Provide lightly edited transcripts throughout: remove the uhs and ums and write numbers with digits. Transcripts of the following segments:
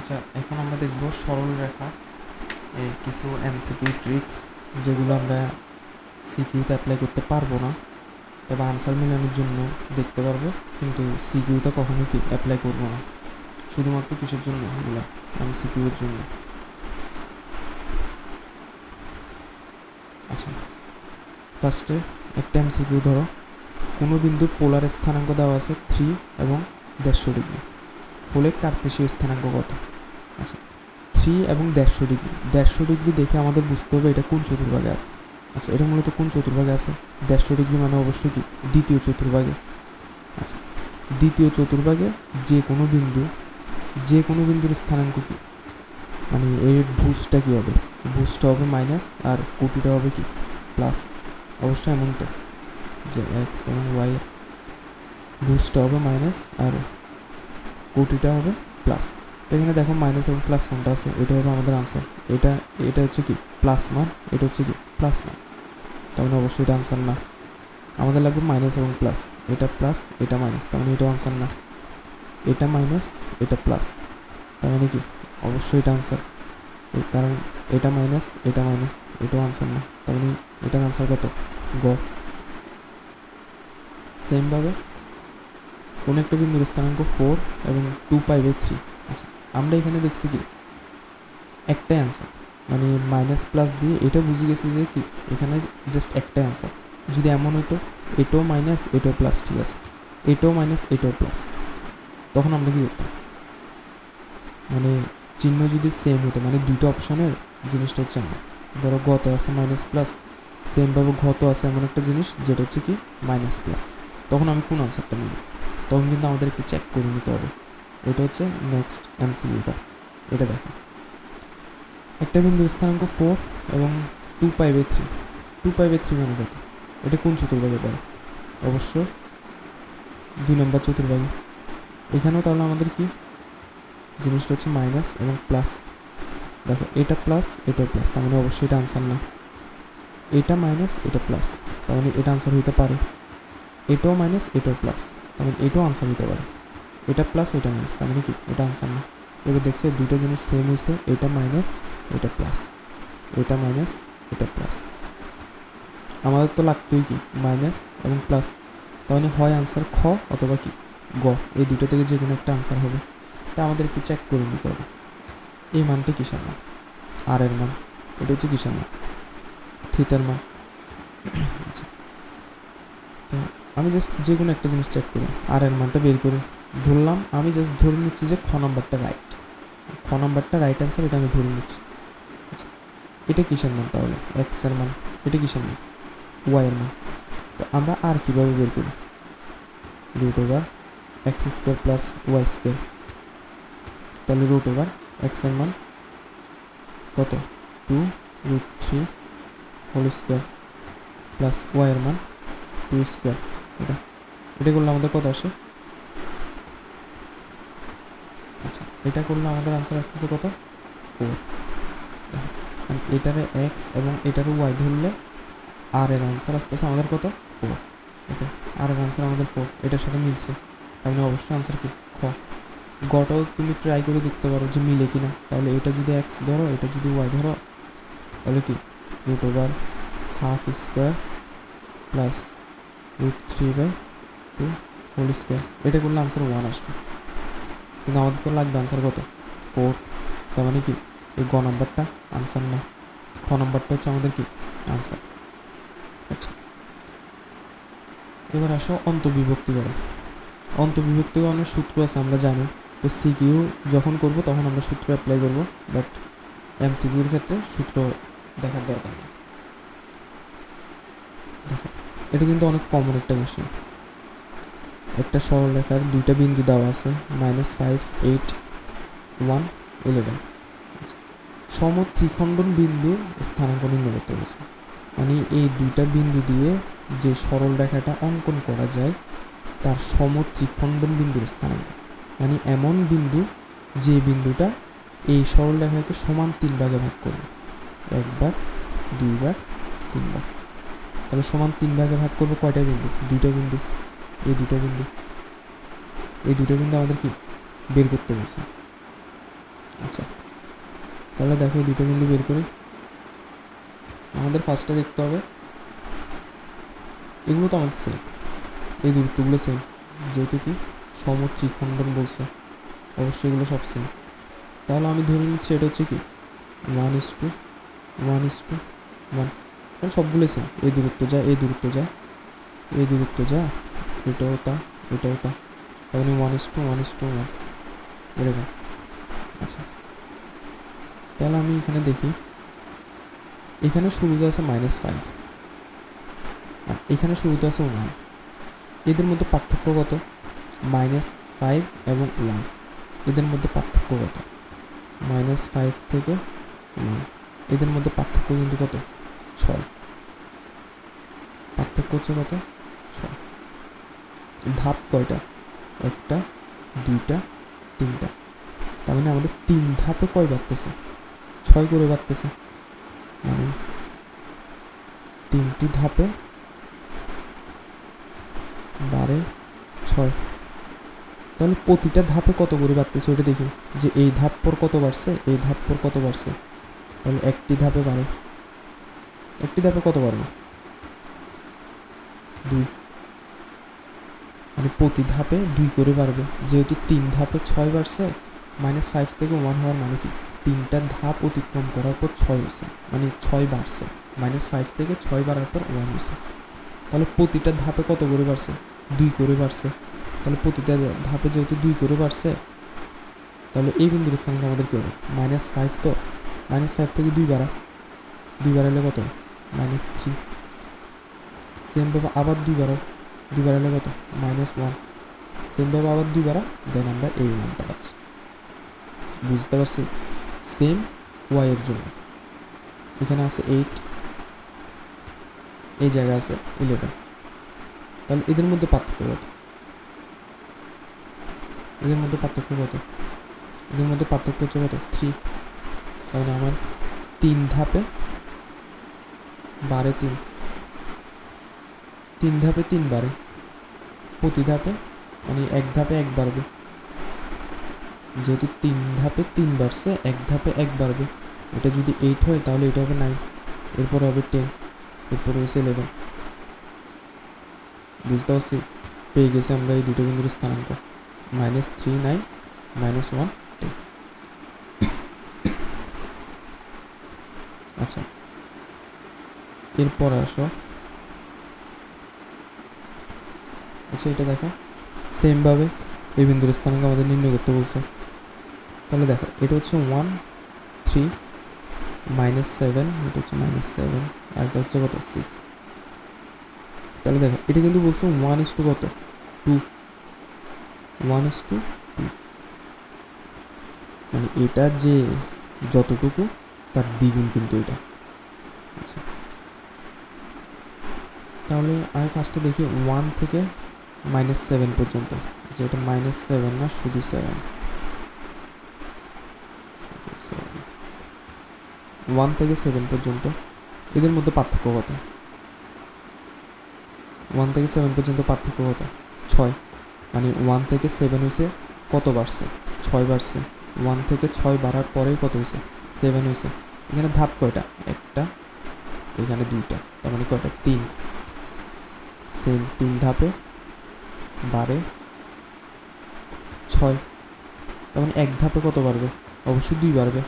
আচ্ছা, এখন আমরা দেখব সরল রেখা কিছু এমসিকিউ ট্রিক্স যেগুলো আমরা সিকিউতে অ্যাপ্লাই করতে পারবো না, তবে আনসার মেলানোর জন্য দেখতে পারবো, কিন্তু সিকিউতে কখনো কি অ্যাপ্লাই করবো না। শুধুমাত্র কিসের জন্য? এগুলো এমসিকিউর জন্য। আচ্ছা, ফার্স্টে একটা এমসিকিউ ধরো, কোনো বিন্দুর পোলার স্থানাঙ্ক দেওয়া আছে 3 এবং 150 ডিগ্রি, হলে কার্তেশীয় স্থানাঙ্ক কত? আচ্ছা, 3 এবং 150 ডিগ্রি, 150 ডিগ্রি দেখে আমাদের বুঝতে হবে এটা কোন চতুর্ভাগে আছে। আচ্ছা, এটা মূলত কোন চতুর্ভাগে আছে? 150 ডিগ্রি মানে অবশ্যই কি দ্বিতীয় চতুর্ভাগে। আচ্ছা, দ্বিতীয় চতুর্ভাগে যে কোনো বিন্দুর স্থানাঙ্ক কি, মানে এর ভুজটা কী হবে? ভুজটা হবে মাইনাস আর কোটিটা হবে কি প্লাস। অবশ্যই এমন তো যে এক্স এবং ওয়াই এর ভুজটা হবে মাইনাস আর কোটিটা হবে প্লাস। তো এখানে দেখো মাইনাস এবং প্লাস কোনটা আছে, এটা হবে আমাদের আনসার। এটা হচ্ছে কি প্লাস মান, এটা হচ্ছে কি প্লাস মান, তার মানে অবশ্যই এটা আনসার না। আমাদের লাগবে মাইনাস এবং প্লাস, এটা প্লাস এটা মাইনাস, তার মানে এটা আনসার না। এটা মাইনাস এটা প্লাস, তার মানে কি অবশ্যই এটা আনসার, কারণ এটা মাইনাস এটাও আনসার না, তার মানে এটার আনসার কত? গ। সেমভাবে কোনো একটা বিন্দুর স্থানাঙ্ক 4 এবং 2π/3। আচ্ছা, আমরা এখানে দেখছি কি একটাই আনসার, মানে মাইনাস প্লাস দিয়ে এটা বুঝে গেছি যে কি এখানে জাস্ট একটাই আনসার। যদি এমন হইতো এটাও মাইনাস এটাও প্লাস, ঠিক আছে, এটাও মাইনাস এটাও প্লাস, তখন আমরা কি করতাম? মানে চিহ্ন যদি সেম হতো, মানে দুটো অপশনের জিনিসটা হচ্ছে এমন, ধরো গত আছে মাইনাস প্লাস, সেমভাবে ঘত আছে এমন একটা জিনিস যেটা হচ্ছে কি মাইনাস প্লাস, তখন আমি কোন আনসারটা নিব? তখন কিন্তু আমাদের একটু চেক করে নিতে হবে। এটা হচ্ছে নেক্সট এমসিকিউটা। এটা দেখো, একটা বিন্দুর স্থানাঙ্ক 4 এবং 2π/3, 2π/3 মানে কত? এটা কোন চতুর্ভাগে পড়ে? অবশ্য 2 নম্বর চতুর্ভাগে। এখানেও তাহলে আমাদের কি জিনিসটা হচ্ছে মাইনাস এবং প্লাস। দেখো এটা প্লাস এটাও প্লাস, তার মানে অবশ্যই এটা আনসার না। এটা মাইনাস এটা প্লাস, তার মানে এটা আনসার হইতে পারে। এটাও মাইনাস এটাও প্লাস, তার মানে এটাও আনসার হইতে পারে। এটা প্লাস এটা মাইনাস, তার মানে কি এটা আনসার না। এবার দেখছো দুইটা জিনিস সেম হয়েছে, এটা মাইনাস এটা প্লাস, এটা মাইনাস এটা প্লাস। আমাদের তো লাগতোই কি মাইনাস এবং প্লাস, তার মানে হয় আনসার খ অথবা কি গ, এই দুটো থেকে যে কোনো একটা আনসার হবে। তা আমাদের একটু চেক করে নিতে হবে এই মানটা কিসের মান, আর এর মান, এটা হচ্ছে কিসের মান, থিতার মান। আচ্ছা, তো আমি জাস্ট যে কোনো একটা জিনিস চেক করি, আর এর মানটা বের করি, ধরলাম আমি জাস্ট ধরে নিচ্ছি যে খ নম্বরটা রাইট, খ নম্বরটা রাইট অ্যান্সার, এটা আমি ধরে নিচ্ছি। আচ্ছা, এটা কিসের মান তাহলে? এক্স এর মান। এটা কিসের মান? ওয়াই এর মান। তো আমরা আর কীভাবে বের করি? √(x² + y²), তাহলে √(x) এর মান কত? 2√3² প্লাস ওয়াই এর মান 2²। এটা করলে আমাদের কত আসে? আচ্ছা, এটা করলে আমাদের আনসার আসতেছে কত? 4। মানে এটারে এক্স এবং এটারে ওয়াই ধরলে আর এর আনসার আসতেছে আমাদের কত? 4। এটা আর এর আনসার আমাদের 4, এটার সাথে মিলছে, তার মানে অবশ্যই আনসার কি খ। গটাও তুমি ট্রাই করে দেখতে পারো যে মিলে কিনা। তাহলে এটা যদি এক্স ধরো, এটা যদি ওয়াই ধরো, তাহলে কি √(½ প্লাস √3/2²), এটা করলে আনসার 1 আসবে, কিন্তু আমাদের তো লাগবে আনসার কত? 4। তার মানে কি এই গ নম্বরটা আনসার না, খ নম্বরটা হচ্ছে আমাদের কি আনসার। আচ্ছা, এবার আসো অন্তর্বিভক্তিকরণ। অন্তর্বিভক্তিকরণের সূত্র আছে আমরা জানি, তো সিকিউ যখন করব তখন আমরা সূত্র অ্যাপ্লাই করব, বাট এমসিকিউর ক্ষেত্রে সূত্র দেখার দরকার নেই। দেখো, এটা কিন্তু অনেক কমন একটা কোশ্চেন। একটা সরলরেখার দুইটা বিন্দু দেওয়া আছে, -5, 8, 1, 11। সমত্রিখণ্ডন বিন্দু স্থানাঙ্ক নির্ণয় করতে বলছে, মানে এই দুইটা বিন্দু দিয়ে যে সরল রেখাটা অঙ্কন করা যায় তার সমত্রিখণ্ডন বিন্দুর স্থানাঙ্ক, মানে এমন বিন্দু যে বিন্দুটা এই সরল রেখাকে সমান 3 ভাগে ভাগ করবে, 1 ভাগ 2 ভাগ 3 ভাগ। তাহলে সমান 3 ভাগে ভাগ করবে কয়টা বিন্দু? দুইটা বিন্দু। এই দুটো বিন্দু আমাদের কি বের করতে বলছে। আচ্ছা, তাহলে দেখো এই দুটো বিন্দু বের করি। আমাদের ফার্স্টে দেখতে হবে, এগুলো তো আমাদের সেম, এই দূরত্বগুলো সেম, যেহেতু কি সমত্রিখণ্ডন বলছে, অবশ্যই এগুলো সব সেম। তাহলে আমি ধরে নিচ্ছি এটা হচ্ছে কি 1:1:1, কারণ সবগুলোই সেম, এই দূরত্ব যা এই দূরত্ব যা এই দূরত্ব যা, এটাও তা এটাও তা, তার মানে 1:1:1 এরকম। আচ্ছা, তাহলে আমি এখানে দেখি, এখানে শুরুতে আছে -5 আর এখানে শুরুতে আছে 1, এদের মধ্যে পার্থক্য কত? -5 এবং 1, এদের মধ্যে পার্থক্য কত? -5 থেকে 1, এদের মধ্যে পার্থক্য কিন্তু কত? 6, পার্থক্য হচ্ছে কত? 6। ধাপ কয়টা? 1টা 2টা 3টা, তার মানে আমাদের 3 ধাপে কয় বাড়তেছে? 6 করে বাড়তেছে, মানে 3টি ধাপে বাড়ে 6। তাহলে প্রতিটা ধাপে কত করে বাড়তেছে ওটা দেখি, যে এই ধাপ পর কত বাড়ছে, এই ধাপ পর কত বাড়ছে। তাহলে একটি ধাপে বাড়ে, একটি ধাপে কত বাড়বে? 2, মানে প্রতি ধাপে 2 করে বাড়বে। যেহেতু 3 ধাপে 6 বাড়ছে, -5 থেকে 1 হওয়ার মানে কি 3টা ধাপ অতিক্রম করার পর 6 হয়েছে, মানে 6 বাড়ছে। -5 থেকে 6 বাড়ার পর 1 হয়েছে। তাহলে প্রতিটা ধাপে কত করে বাড়ছে? 2 করে বাড়ছে। তাহলে প্রতিটা ধাপে যেহেতু 2 করে বাড়ছে, তাহলে এই বিন্দুর স্থানটা আমাদের কী হবে? -5, তো -5 থেকে 2 বাড়া, 2 বাড়ালে কত? -3। সেমভাবে আবার 2 বাড়াও, 2 বাড়ালে কত? -1। সেমভাবে আবার 2 বাড়া, দেন আমরা এই মানটা পাচ্ছি। বুঝতে পারছি? সেম ওয়াই এর জন্য এখানে আছে 8, এই জায়গায় আছে 11, তাহলে এদের মধ্যে পার্থক্য কত? এদের মধ্যে পার্থক্য কত? এদের মধ্যে পার্থক্য হচ্ছে কত? 3। তাহলে আমার 3 ধাপে বাড়ে 3, 3 ধাপে 3 বাড়ে, প্রতি ধাপে মানে এক ধাপে 1 বাড়বে। যেহেতু 3 ধাপে 3 বাড়ছে, এক ধাপে 1 বাড়বে। এটা যদি 8 হয় তাহলে এটা হবে 9, এরপরে হবে 10, এরপরে হচ্ছে 11। বুঝতে পারছি? পেয়ে গেছি আমরা এই দুটো বিন্দুর স্থানাঙ্ক, -3 9, -1 10। আচ্ছা, এরপর আসো, আচ্ছা এটা দেখো, সেমভাবে এই বিন্দুর স্থানাঙ্ক আমাদের নির্ণয় করতে বলছে। তাহলে দেখো এটা হচ্ছে 1 3 -7, এটা হচ্ছে -7, আর এটা হচ্ছে কত? 6। তাহলে দেখো এটা কিন্তু বলছে 1:2 কত? 2, 1:2, মানে এটা যে যতটুকু তার দ্বিগুণ কিন্তু এটা। আচ্ছা, তাহলে আমি ফার্স্টে দেখি 1 থেকে -7 পর্যন্ত, যে এটা -7 না, শুধু 7। 1 থেকে 7 পর্যন্ত এদের মধ্যে পার্থক্য কত? 1 থেকে 7 পর্যন্ত পার্থক্য কত? 6, মানে 1 থেকে 7 হয়েছে কত বাড়ছে? 6 বাড়ছে। 1 থেকে 6 বাড়ার পরেই কত হয়েছে? 7 হয়েছে। এখানে ধাপ কয়টা? একটা, এখানে 2টা, তার মানে কয়টা? 3। সেম 3 ধাপে বাড়ে 6, তার মানে এক ধাপে কত বাড়বে? অবশ্যই 2 বাড়বে।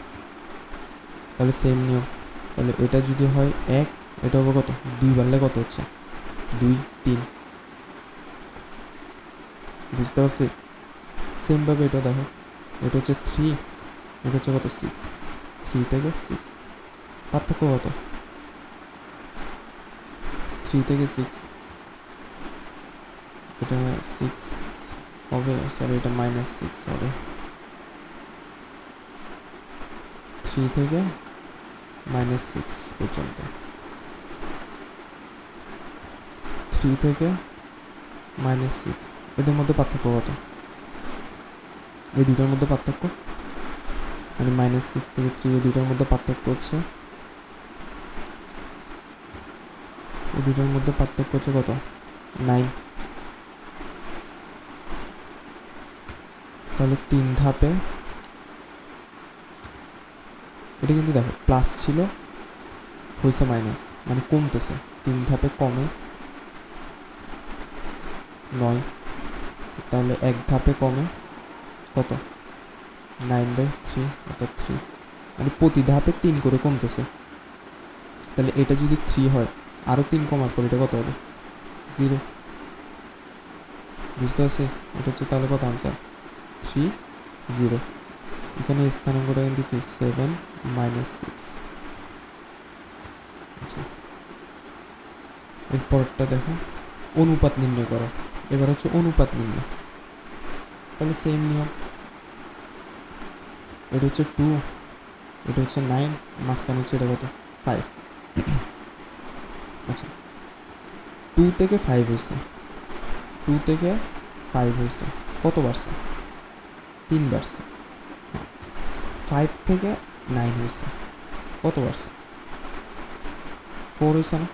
তাহলে সেম নিয়ম, তাহলে এটা যদি হয় 1, এটা হবে কত? 2 বাড়লে কত হচ্ছে? 2 3। বুঝতে পারছি? সেমভাবে এটা দেখো, এটা হচ্ছে 3, এটা হচ্ছে কত? 6, 3 থেকে 6 পার্থক্য কত? 3 থেকে 6, এটা 6 হবে, সরি এটা -6 হবে। 3 থেকে -6 পর্যন্ত, 3 থেকে -6, এদের মধ্যে পার্থক্য কত? এই দুটার মধ্যে পার্থক্য মানে -6 থেকে 3, এই দুটার মধ্যে পার্থক্য হচ্ছে, এই দুটার মধ্যে পার্থক্য হচ্ছে কত? 9। তাহলে 3 ধাপে এটা কিন্তু দেখো প্লাস ছিল, হয়েছে মাইনাস, মানে কমতেছে, 3 ধাপে কমে 9, তাহলে 1 ধাপে কমে কত 9/3 অর্থাৎ 3, মানে প্রতি ধাপে 3 করে কমতেছে। তাহলে এটা যদি 3 হয়, আরও 3 কমার পর এটা কত হবে 0, বুঝতে পারছি? এটা হচ্ছে তাহলে কত আনসার 3 0। এখানে স্থানাঙ্কটা কিন্তু কি 7 - 6। আচ্ছা, এরপরটা দেখো অনুপাত নির্ণয় করো। এবার হচ্ছে অনুপাত নির্ণয়, তাহলে সেম নিয়ম, এটা হচ্ছে 2, এটা হচ্ছে 9, মাঝখানে হচ্ছে এটা কত 5। আচ্ছা, 2 থেকে 5 হয়েছে, 2 থেকে 5 হয়েছে, কত বাড়ছে 3 বাড়ছে। 5 থেকে 9 হয়েছে, কত বাড়ছে 4 হয়েছে না?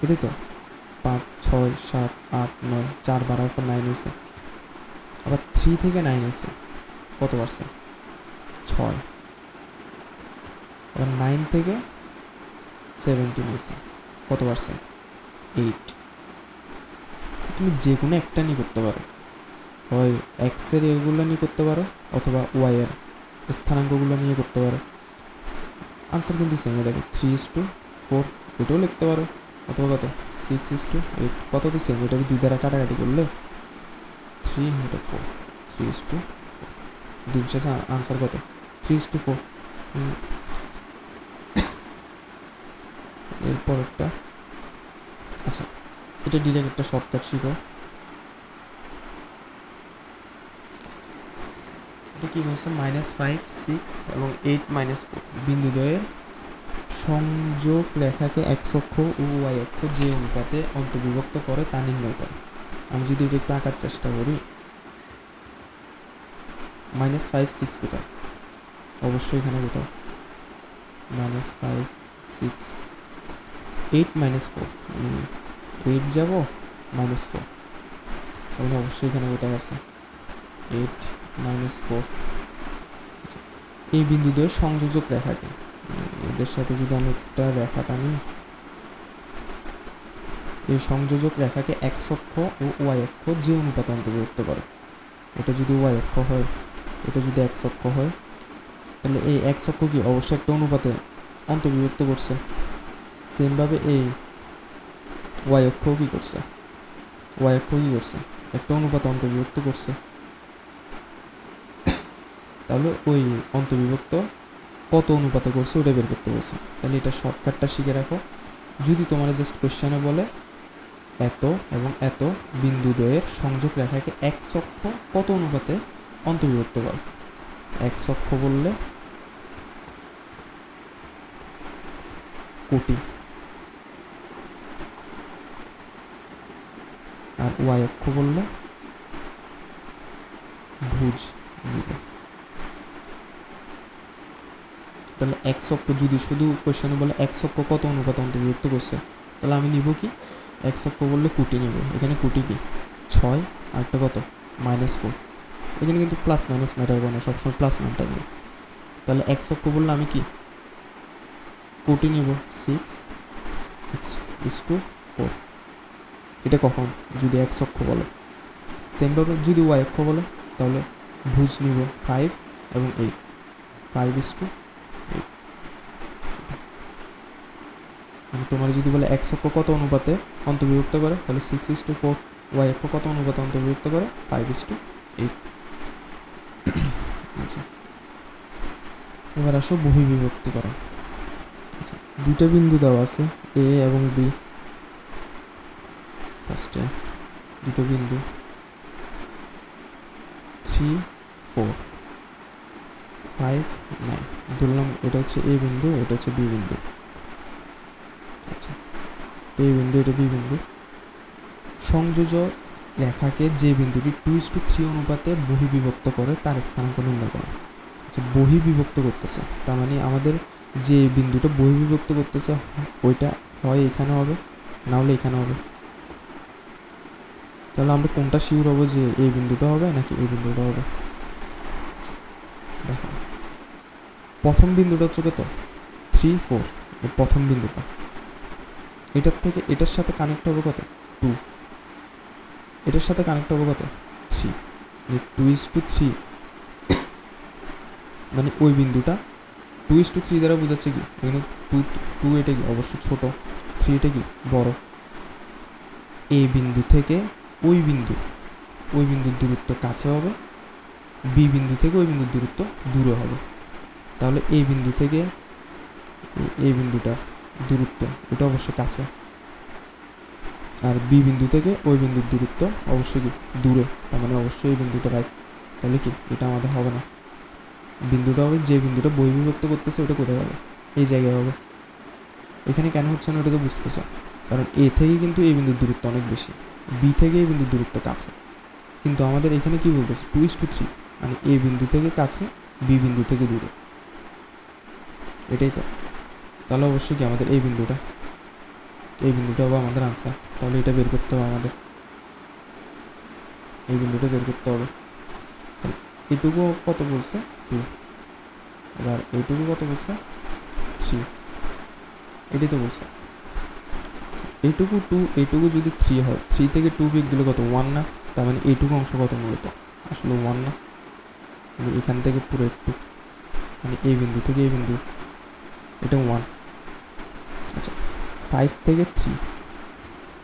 এটাই তো 5 6 7 8 9, 4 বাড়ার পর 9 হয়েছে। আবার 3 থেকে 9 হয়েছে, কত বাড়ছে 6। আবার 9 থেকে 17 হয়েছে, কত বাড়ছে 8। তুমি যে কোনো একটা নিয়ে করতে পারো, হয় এক্সের এগুলো নিয়ে করতে পারো অথবা ওয়াইয়ের স্থানাঙ্কগুলো নিয়ে করতে পারো। আনসার কিন্তু সেম, দেখো 3:4 এটাও লিখতে পারো, অথবা কত 6:8, কত তো সেম, এটা 2 দ্বারা কাটাকাটি করলে 3/4, 3:4, দিন শেষে আনসার কত 3:4। এরপর একটা, আচ্ছা এটা ডিরেক্ট একটা শর্টকাট শিখো। এটা কি বলছে -5 6 এবং 8 - 4 বিন্দুদ্বয়ের সংযোগ রেখাকে এক্স অক্ষ ও ওয়াই অক্ষ যে অনুপাতে অন্তর্বিভক্ত করে তা নির্ণয় করে। আমি যদি এটা একটু আঁকার চেষ্টা করি, -5 6 কোথায়, অবশ্যই এখানে কোথাও -5 6, 8 - 4, মানে 8 যাব -4, তাহলে অবশ্যই এখানে কোথাও আছে 8 - 4। আচ্ছা, এই বিন্দুদের সংযোজক রেখাকে, এদের সাথে যদি আমি একটা রেখা টানি, এই সংযোজক রেখাকে এক্স অক্ষ ও ওয়াই অক্ষ যে অনুপাতে অন্তর্ভুক্ত করে, এটা যদি ওয়াই অক্ষ হয়, এটা যদি এক্স অক্ষ হয়, তাহলে এই এক্স অক্ষ কি অবশ্যই একটা অনুপাতে অন্তর্ভুক্ত করছে। সেমভাবে এই ওয়াই অক্ষও কী করছে, ওয়াই অক্ষ কী করছে একটা অনুপাতে অন্তর্ভুক্ত করছে। তাহলে ওই অন্তর্বিভক্ত কত অনুপাতে করছে ওটা বের করতে বলছে। তাহলে এটা শর্টকাটটা শিখে রাখো। যদি তোমার জাস্ট কোয়েশ্চেনে বলে এত এবং এত বিন্দুদ্বয়ের সংযোগ রেখাকে এক্স অক্ষ কত অনুপাতে অন্তর্বিভক্ত করে, এক্স অক্ষ বললে কোটি আর ওয়াই অক্ষ বললে ভুজ নিবে। তাহলে এক্স অক্ষ যদি শুধু কোয়েশ্চেনে বলে এক্স অক্ষ কত অনুপাতে অন্তর্ভুক্ত করছে, তাহলে আমি নিব কি এক্স অক্ষ বললে কোটি নিব। এখানে কোটি কি 6 আর একটা কত -4, এখানে কিন্তু প্লাস মাইনাস ম্যাটার করে না, সবসময় প্লাস মান থাকবে। তাহলে এক্স অক্ষ বললে আমি কি কোটি নিব 6:4। এটা কখন যদি এক্স অক্ষ বলে। সেমভাবে যদি ওয়াই অক্ষ বলে তাহলে ভুজ নিব 5 এবং 8, 5:8। মানে তোমার যদি বলে এক্স অক্ষ কত অনুপাতে অন্তর্বিভক্ত করে, তাহলে 6:4, ওয়াই অক্ষ কত অনুপাতে অন্তর্বিভক্ত করে 5:8। আচ্ছা, এবার আসো বহির্বিভক্তি করো। আচ্ছা, দুটো বিন্দু দেওয়া আছে এ এবং বি। ফার্স্টে দুটো বিন্দু 3 4 5 9 ধরলাম, এটা হচ্ছে এ বিন্দু, এটা হচ্ছে বি বিন্দু। আচ্ছা, এ বিন্দু, এটা বি বিন্দু। সংযোজক রেখাকে যে বিন্দুটি 2:3 অনুপাতে বহির্বিভক্ত করে তার স্থানাঙ্ক নির্ণয় করে। আচ্ছা, বহির্বিভক্ত করতেছে, তার মানে আমাদের যে বিন্দুটা বহির্বিভক্ত করতেছে ওইটা হয় এখানে হবে, না হলে এখানে হবে। তাহলে আমরা কোনটা শিওর হবো যে এই বিন্দুটা হবে নাকি এই বিন্দুটা হবে? দেখো প্রথম বিন্দুটা হচ্ছে কত 3 4, প্রথম বিন্দুটা এটার থেকে এটার সাথে কানেক্ট হবে কত 2, এটার সাথে কানেক্ট হবে কত 3, 2:3, মানে ওই বিন্দুটা 2:3 দ্বারা বোঝাচ্ছে কি এখানে 2 এটা কি অবশ্য ছোট, 3 এটা কি বড়। এ বিন্দু থেকে ওই বিন্দুর দূরত্ব কাছে হবে, বি বিন্দু থেকে ওই বিন্দুর দূরত্ব দূরে হবে। তাহলে এই বিন্দু থেকে এই বিন্দুটার দূরত্ব এটা অবশ্য কাছে, আর বি বিন্দু থেকে ওই বিন্দুর দূরত্ব অবশ্যই কি দূরে, তার মানে অবশ্যই এই বিন্দুটা রাইট। তাহলে কি এটা আমাদের হবে না, বিন্দুটা হবে যে বিন্দুটা বহির্বিভক্ত করতেছে ওটা কোথায় হবে এই জায়গায় হবে। এখানে কেন হচ্ছে না ওটা তো বুঝতেছ, কারণ এ থেকে কিন্তু এই বিন্দুর দূরত্ব অনেক বেশি, বি থেকে এই বিন্দুর দূরত্ব কাছে, কিন্তু আমাদের এখানে কি বলতেছে 2:3, মানে এ বিন্দু থেকে কাছে বি বিন্দু থেকে দূরে, এটাই তো। তাহলে অবশ্যই কি আমাদের এই বিন্দুটা হবে আমাদের আনসার। তাহলে এটা বের করতে হবে আমাদের, এই বিন্দুটা বের করতে হবে। এটুকু কত বলছে 2, এবার এইটুকু কত বলছে 3, এটাই তো বলছে। এইটুকু 2, এইটুকু যদি 3 হয়, 3 থেকে 2 বিয়োগ দিলে কত 1 না, তার মানে এইটুকু অংশ কত মূলত আসলে 1 না, মানে এখান থেকে পুরো একটু, মানে এই বিন্দু থেকে এই বিন্দু এটা 1। আচ্ছা 5 থেকে 3,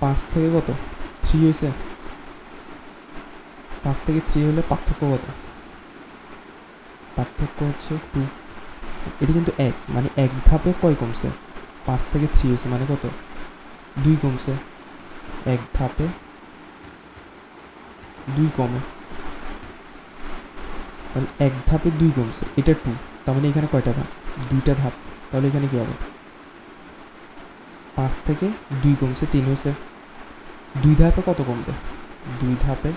5 থেকে কত 3 হয়েছে, 5 থেকে 3 হলে পার্থক্য কত, পার্থক্য হচ্ছে 2, এটা কিন্তু 1, মানে এক ধাপে কয় কমছে 5 থেকে 3 হয়েছে, মানে কত 2 কমছে, এক ধাপে 2 কমে, তাহলে এক ধাপে 2 কমছে, এটা 2, তার মানে এখানে কয়টা ধাপ 2টা ধাপ। তাহলে এখানে কি হবে 5 থেকে 2 কমছে 3 হয়েছে, 2 ধাপে কত কমবে 2 ধাপে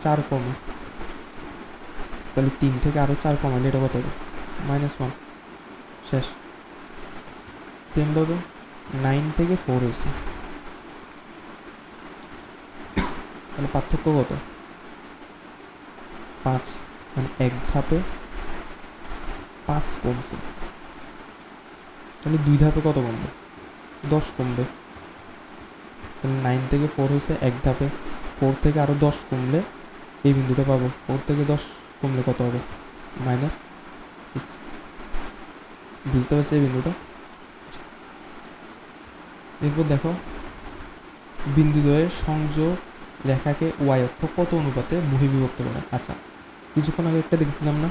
4 কমে, তাহলে 3 থেকে আরও 4 কমালে এটা কত হবে -1, শেষ। সেমভাবে 9 থেকে 4 হয়েছে, তাহলে পার্থক্য কত 5, মানে এক ধাপে 5 কমছে, তাহলে 2 ধাপে কত কমবে 10 কমবে, তাহলে 9 থেকে 4 হয়েছে এক ধাপে, 4 থেকে আরও 10 কমলে এই বিন্দুটা পাবো, 4 থেকে 10 কমলে কত হবে -6, বুঝতে পারছি এই বিন্দুটা। এরপর দেখো বিন্দুদ্বয়ের সংযোগ রেখাকে ওয়াই অক্ষ কত অনুপাতে বহির্বিভক্ত করে। আচ্ছা কিছুক্ষণ আগে একটা দেখছিলাম না,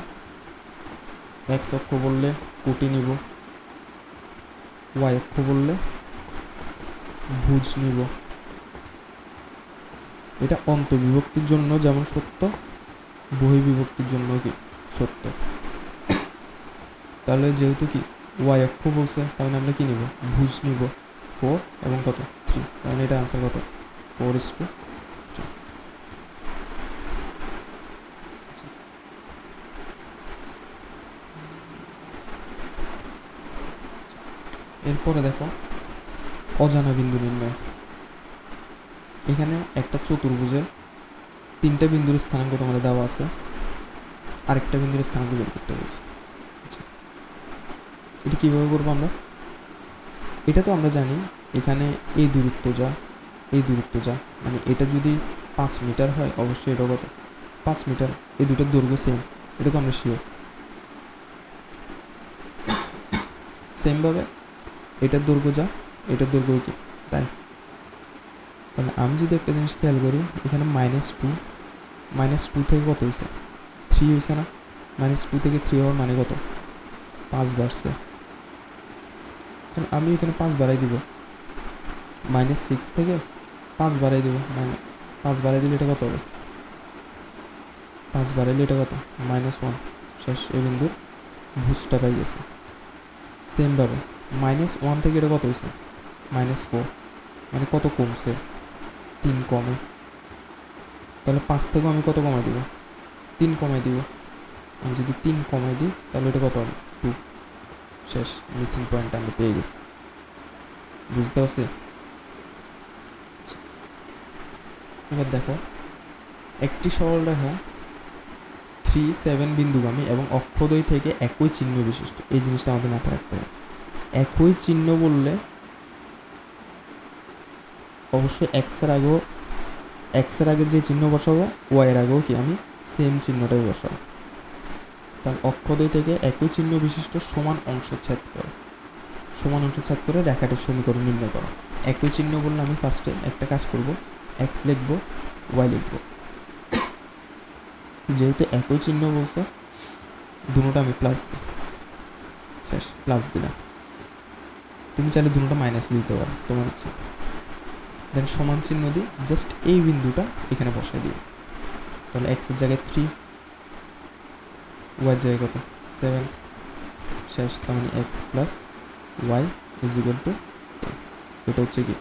এক্স অক্ষ বললে কোটি নিব, ওয়াই অক্ষ বললে ভুজ নিব, এটা অন্তর্বিভক্তির জন্য যেমন সত্য, বহির্বিভক্তির জন্য কি সত্য। তাহলে যেহেতু কি ওয়াই অক্ষ বলছে, তাহলে আমরা কি নিব ভুজ নিব 4 এবং কত 3, তাহলে এটা আনসার কত 4:3। এরপরে দেখো অজানা বিন্দু নির্ণয়। এখানে একটা চতুর্ভুজের 3টা বিন্দুর স্থানাঙ্ক তোমাদের দেওয়া আছে, আরেকটা বিন্দুর স্থানাঙ্ক বের করতে বলছে। আচ্ছা এটা কীভাবে করবো আমরা, এটা তো আমরা জানি এখানে এই দূরত্ব যা মানে এটা যদি 5 মিটার হয় অবশ্যই এটা কত 5 মিটার, এই দুটোর দৈর্ঘ্য সেম, এটা তো আমরা শিওর। সেমভাবে এটার দৈর্ঘ্য যা এটার দৈর্ঘ্য কি তাই। তাহলে আমি যদি একটা জিনিস খেয়াল করি, এখানে -2 থেকে কত হয়েছে 3 হয়েছে না, -2 থেকে 3 হওয়ার মানে কত 5 বাড়ছে, তাহলে আমি এখানে 5 বাড়াই দিব, -6 থেকে 5 বাড়াই দেবো, 5 বাড়াই দিলে এটা কত হবে 5 বাড়াইলে এটা কত -1, শেষ। এই বিন্দুর ভুজটা পাই গেছে। সেমভাবে -1 থেকে এটা কত হয়েছে -4, মানে কত কমছে 3 কমে, তাহলে 5 থেকেও আমি কত কমাই দিব 3 কমাই দিব, আমি যদি 3 কমাই দিই তাহলে এটা কত হবে 2, শেষ। মিসিং পয়েন্ট আমরা পেয়ে গেছি, বুঝতে পারছি। এবার দেখো একটি সরল রেখা 3, 7 বিন্দুগামী এবং অক্ষদ্বয় থেকে একই চিহ্ন বিশিষ্ট। এই জিনিসটা আমাদের মাথায় রাখতে হবে। একই চিহ্ন বললে অবশ্যই এক্সের আগে যে চিহ্ন বসাবো ওয়াইয়ের আগেও কি আমি সেম চিহ্নটাই বসাবো। তাহলে অক্ষদ্বয় থেকে একই চিহ্ন বিশিষ্ট সমান অংশ ছেদ করে রেখাটির সমীকরণ নির্ণয় করো। একই চিহ্ন বললে আমি ফার্স্টে একটা কাজ করব, এক্স লিখব, ওয়াই লিখব। যেহেতু একই চিহ্ন বলছে দুটোটা আমি প্লাস দিই, শেষ, প্লাস দিলাম। তুমি চাইলে দুটোটা মাইনাস দিতে পারো, তোমার ইচ্ছা। দেন সমান চিহ্ন দিই, জাস্ট এই বিন্দুটা এখানে বসাই দিই। তাহলে এক্সের জায়গায় 3, ওয়াই জায়গায় কত 7, শেষ। তার মানে X plus Y is equal to, এটা হচ্ছে কি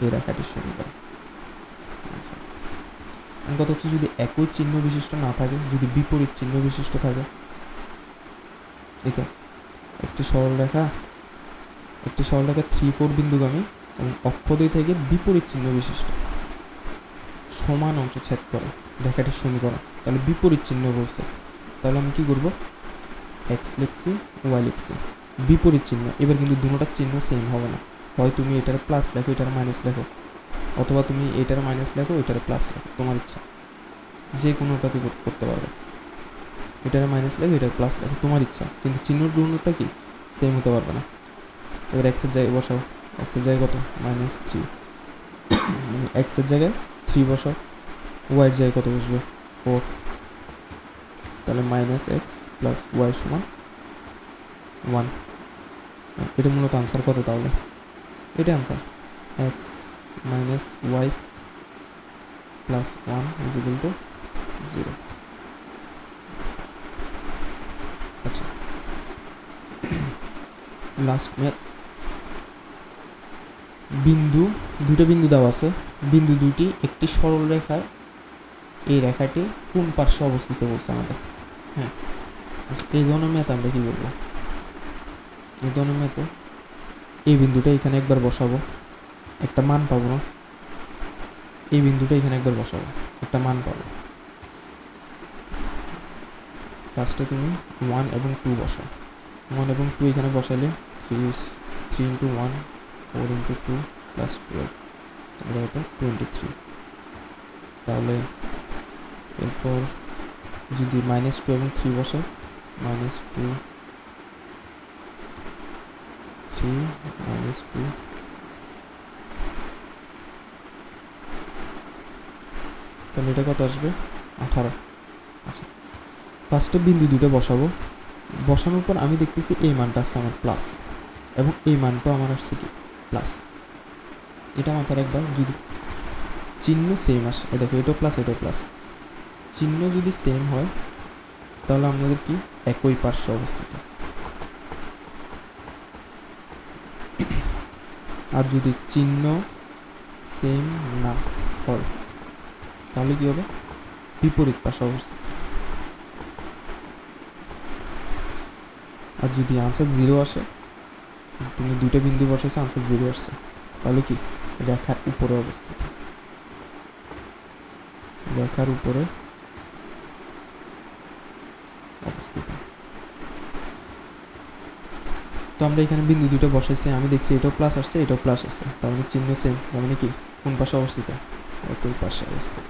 এই রেখাটির সমীকরণ। কথা হচ্ছে যদি একই চিহ্ন বিশিষ্ট না থাকে, যদি বিপরীত চিহ্ন বিশিষ্ট থাকে, এই তো একটি সরলরেখা 3, 4 বিন্দুগামী এবং অক্ষদ্বয় থেকে বিপরীত চিহ্ন বিশিষ্ট সমান অংশ ছেদ করে রেখাটির সমীকরণ। তাহলে বিপরীত চিহ্ন বলছে, তাহলে আমি কি করব, এক্স লিখছি, ওয়াই লিখছি, বিপরীত চিহ্ন। এবার কিন্তু দুটোটার চিহ্ন সেম হবে না, হয় তুমি এটার প্লাস লেখো, এটার মাইনাস লেখো, অথবা তুমি এটার মাইনাস লেখো, এটার প্লাস লেখো, তোমার ইচ্ছা, যে কোনোটাতে করতে পারবে। এটার মাইনাস লেখো, এটার প্লাস লেখো, তোমার ইচ্ছা, কিন্তু চিহ্ন দুটোটা কি সেম হতে পারবে না। এবার এক্সের জায়গায় বসাও, এক্সের জায়গায় কত -3, এক্সের জায়গায় 3 বসাও, ওয়াইয়ের জায়গায় কত বসবে 4, তাহলে -x প্লাস ওয়াই সমান 1। এটা মূলত আনসার কত তাহলে? এটা answer x minus Y plus 1 is equal to 0। আচ্ছা, লাস্ট ম্যাথ। দুটো বিন্দু দেওয়া আছে, বিন্দু দুটি একটি সরল রেখায়, এই রেখাটি কোন পার্শ্বে অবস্থিত বলছে আমাদের। হ্যাঁ, এই ধরনের ম্যাথ আমরা কী করবো, এই ধরনের ম্যাথে এই বিন্দুটা এখানে একবার বসাবো, একটা মান পাবো না, এই বিন্দুটা এখানে একবার বসাবো, একটা মান পাবো। ফার্স্টে তুমি 1 এবং 2 বসাও, 1 এবং 2 এখানে বসাইলে 3 ইন্টু 1, 4 ইন্টু 2 প্লাস 12, এটা হতো 23। তাহলে এরপর যদি -2 এবং 3 বসে, -2, 3, -2, তাহলে এটা কত আসবে 18। আচ্ছা, ফার্স্টে বিন্দু দুটো বসাবো, বসানোর পর আমি দেখতেছি এই মানটা আসছে আমার প্লাস, এবং এই মানটাও আমার আসছে কি প্লাস। এটা মাথায় রাখবা, যদি চিহ্ন সেম আসে, দেখো এটাও প্লাস, এটাও প্লাস, চিহ্ন যদি সেম হয় তাহলে আমাদের কি একই পার্শ্বে অবস্থিত। আর যদি চিহ্ন সেম না হয় তাহলে কি হবে, বিপরীত পার্শ্বে অবস্থিত। আর যদি আনসার 0 আসে, তুমি দুটো বিন্দু বসেছো, আনসার 0 আসছে, তাহলে কি রেখার উপরে অবস্থিত, রেখার উপরে অবস্থিত। তো আমরা এখানে বিন্দু দুটো বসাইছি, আমি দেখছি এটাও প্লাস আসছে, এটাও প্লাস আসছে, তার মানে চিহ্ন সেম, তার মানে কি কোন পাশে অবস্থিত, একই পাশে অবস্থিত।